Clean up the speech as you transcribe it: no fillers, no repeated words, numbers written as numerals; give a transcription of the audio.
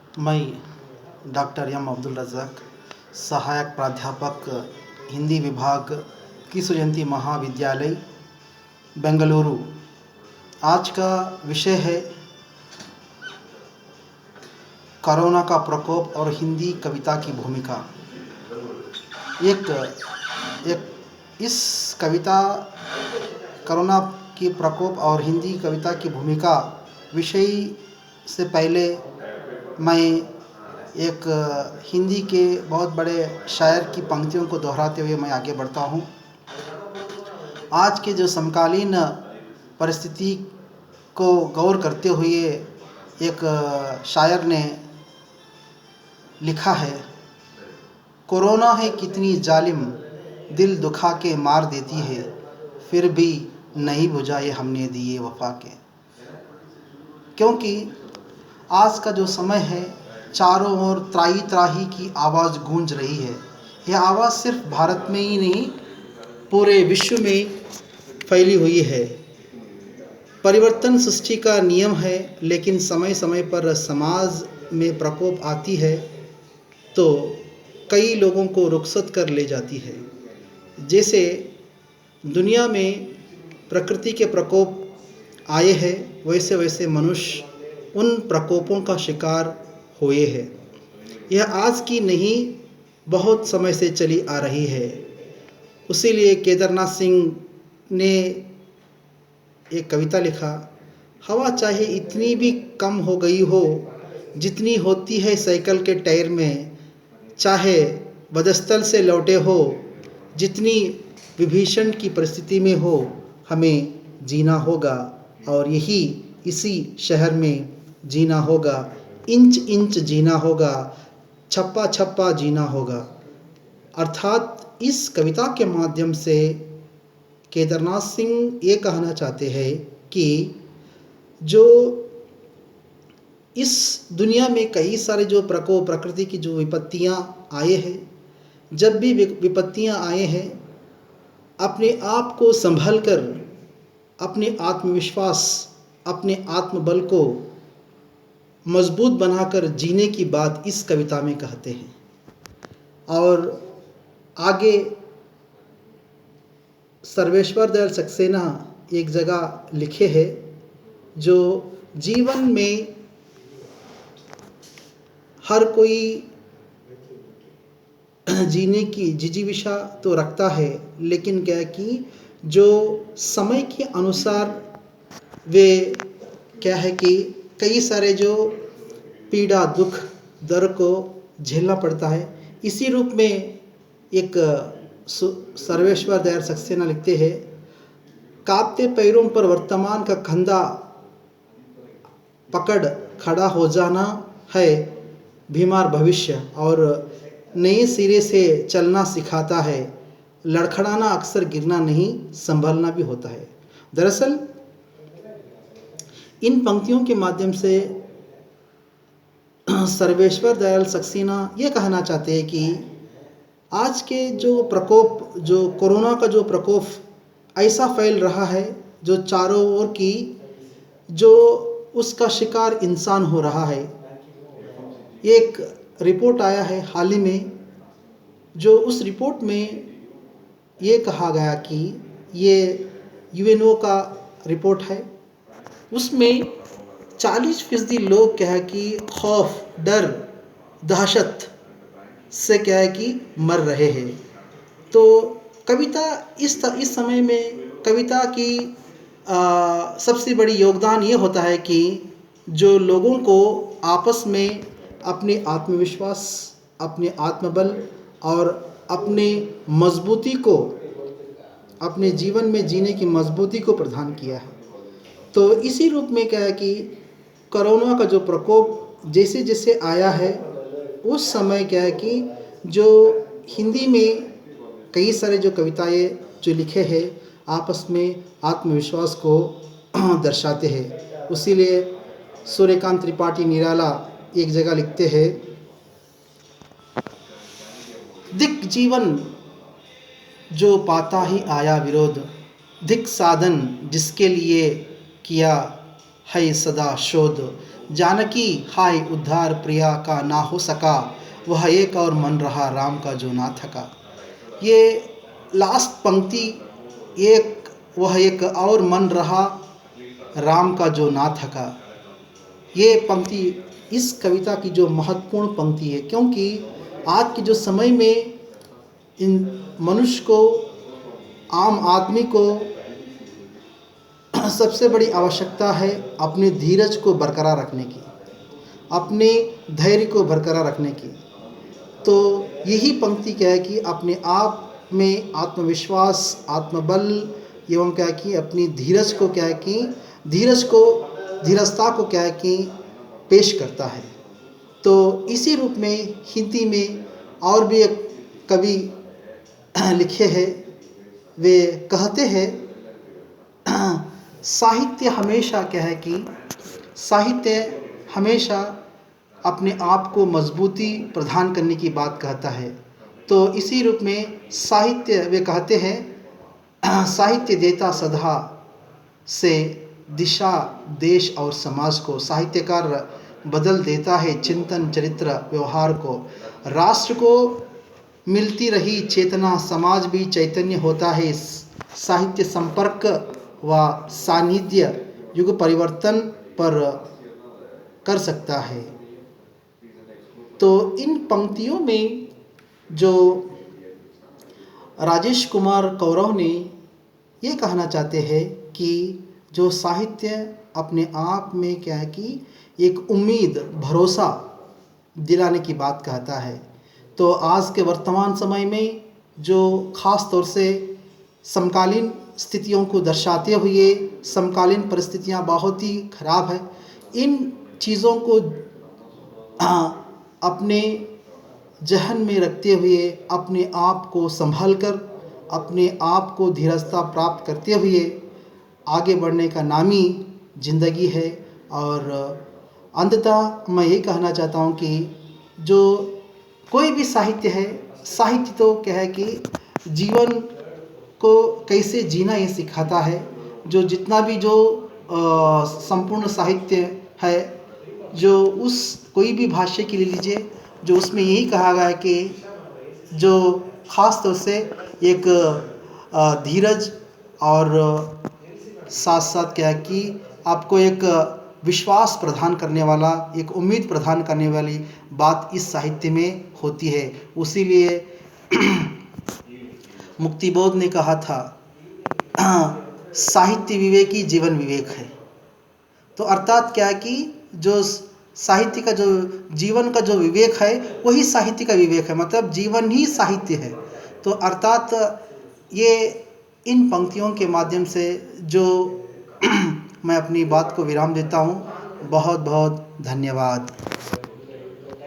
मैं doctor M Abdul Razzaq, सहायक प्राध्यापक हिंदी विभाग, कृष्ण जयंती महाविद्यालय, बेंगलुरु। आज का विषय है कोरोना का प्रकोप और हिंदी कविता की भूमिका। एक एक इस कविता कोरोना की प्रकोप और हिंदी कविता की भूमिका विषय से पहले मैं एक हिंदी के बहुत बड़े शायर की पंक्तियों को दोहराते हुए मैं आगे बढ़ता हूँ। आज के जो समकालीन परिस्थिति को गौर करते हुए एक शायर ने लिखा है, कोरोना है कितनी जालिम, दिल दुखा के मार देती है, फिर भी नहीं बुझाए हमने दिए वफा के। क्योंकि आज का जो समय है, चारों ओर त्राही त्राही की आवाज़ गूंज रही है। यह आवाज़ सिर्फ भारत में ही नहीं, पूरे विश्व में फैली हुई है। परिवर्तन सृष्टि का नियम है, लेकिन समय समय पर समाज में प्रकोप आती है तो कई लोगों को रुखसत कर ले जाती है। जैसे दुनिया में प्रकृति के प्रकोप आए हैं, वैसे वैसे मनुष्य उन प्रकोपों का शिकार हुए हैं। यह आज की नहीं, बहुत समय से चली आ रही है। उसीलिए केदारनाथ सिंह ने एक कविता लिखा, हवा चाहे इतनी भी कम हो गई हो जितनी होती है साइकिल के टायर में, चाहे वधस्थल से लौटे हो जितनी विभीषण की परिस्थिति में हो, हमें जीना होगा और यही इसी शहर में जीना होगा। इंच इंच जीना होगा, छप्पा छप्पा जीना होगा। अर्थात इस कविता के माध्यम से केदारनाथ सिंह ये कहना चाहते हैं कि जो इस दुनिया में कई सारे जो प्रकोप, प्रकृति की जो विपत्तियां आए हैं, जब भी विपत्तियां आए हैं, अपने आप को संभल कर, अपने आत्मविश्वास, अपने आत्मबल को मजबूत बनाकर जीने की बात इस कविता में कहते हैं। और आगे सर्वेश्वर दयाल सक्सेना एक जगह लिखे हैं, जो जीवन में हर कोई जीने की जिजीविषा तो रखता है, लेकिन क्या है कि जो समय के अनुसार वे क्या है कि कई सारे जो पीड़ा, दुख, दर्द को झेलना पड़ता है। इसी रूप में एक सर्वेश्वर दयाल सक्सेना लिखते हैं, कांपते पैरों पर वर्तमान का कंधा पकड़ खड़ा हो जाना है बीमार भविष्य, और नए सिरे से चलना सिखाता है। लड़खड़ाना अक्सर गिरना नहीं, संभलना भी होता है। दरअसल इन पंक्तियों के माध्यम से सर्वेश्वर दयाल सक्सेना ये कहना चाहते हैं कि आज के जो प्रकोप, जो कोरोना का जो प्रकोप ऐसा फैल रहा है, जो चारों ओर की जो उसका शिकार इंसान हो रहा है। एक रिपोर्ट आया है हाल ही में, जो उस रिपोर्ट में ये कहा गया कि ये यूएनओ का रिपोर्ट है। उसमें 40% लोग क्या है कि खौफ, डर, दहशत से क्या है कि मर रहे हैं। तो कविता इस समय में कविता की सबसे बड़ी योगदान ये होता है कि जो लोगों को आपस में अपने आत्मविश्वास, अपने आत्मबल और अपने मजबूती को, अपने जीवन में जीने की मजबूती को प्रदान किया है। तो इसी रूप में क्या है कि कोरोना का जो प्रकोप जैसे जैसे आया है, उस समय क्या है कि जो हिंदी में कई सारे जो कविताएं जो लिखे हैं, आपस में आत्मविश्वास को दर्शाते हैं। उसीलिए सूर्यकांत त्रिपाठी निराला एक जगह लिखते हैं, दिक जीवन जो पाता ही आया विरोध, धिक साधन जिसके लिए किया है सदा शोध। जानकी हाय उद्धार प्रिया का ना हो सका, वह एक और मन रहा राम का जो ना थका। ये लास्ट पंक्ति, एक वह एक और मन रहा राम का जो ना थका, ये पंक्ति इस कविता की जो महत्वपूर्ण पंक्ति है, क्योंकि आज के जो समय में इन मनुष्य को, आम आदमी को सबसे बड़ी आवश्यकता है अपने धीरज को बरकरार रखने की, अपने धैर्य को बरकरार रखने की। तो यही पंक्ति क्या है कि अपने आप में आत्मविश्वास, आत्मबल एवं क्या है कि अपनी धीरज को क्या है कि धीरजता को क्या है कि पेश करता है। तो इसी रूप में हिंदी में और भी एक कवि लिखे हैं, वे कहते हैं साहित्य हमेशा क्या है कि साहित्य हमेशा अपने आप को मजबूती प्रदान करने की बात कहता है। तो इसी रूप में साहित्य, वे कहते हैं साहित्य देता सदा से दिशा देश और समाज को, साहित्यकार बदल देता है चिंतन चरित्र व्यवहार को, राष्ट्र को मिलती रही चेतना, समाज भी चैतन्य होता है, साहित्य संपर्क व सानिध्य युग परिवर्तन पर कर सकता है। तो इन पंक्तियों में जो राजेश कुमार कौरव ने ये कहना चाहते हैं कि जो साहित्य अपने आप में क्या है कि एक उम्मीद, भरोसा दिलाने की बात कहता है। तो आज के वर्तमान समय में जो ख़ास तौर से समकालीन स्थितियों को दर्शाते हुए, समकालीन परिस्थितियां बहुत ही खराब है, इन चीज़ों को अपने जहन में रखते हुए अपने आप को संभाल कर, अपने आप को धीरजता प्राप्त करते हुए आगे बढ़ने का नाम ही ज़िंदगी है। और अंततः मैं ये कहना चाहता हूँ कि जो कोई भी साहित्य है, साहित्य तो क्या है कि जीवन को कैसे जीना ये सिखाता है। जो जितना भी जो संपूर्ण साहित्य है, जो उस कोई भी भाष्य की ले लीजिए, जो उसमें यही कहा गया है कि जो ख़ास तौर से एक धीरज और साथ साथ क्या है कि आपको एक विश्वास प्रदान करने वाला, एक उम्मीद प्रदान करने वाली बात इस साहित्य में होती है। उसीलिए मुक्तिबोध ने कहा था साहित्य विवेकी जीवन विवेक है। तो अर्थात क्या है कि जो साहित्य का जो जीवन का जो विवेक है वही साहित्य का विवेक है, मतलब जीवन ही साहित्य है। तो अर्थात ये इन पंक्तियों के माध्यम से जो मैं अपनी बात को विराम देता हूँ। बहुत बहुत धन्यवाद।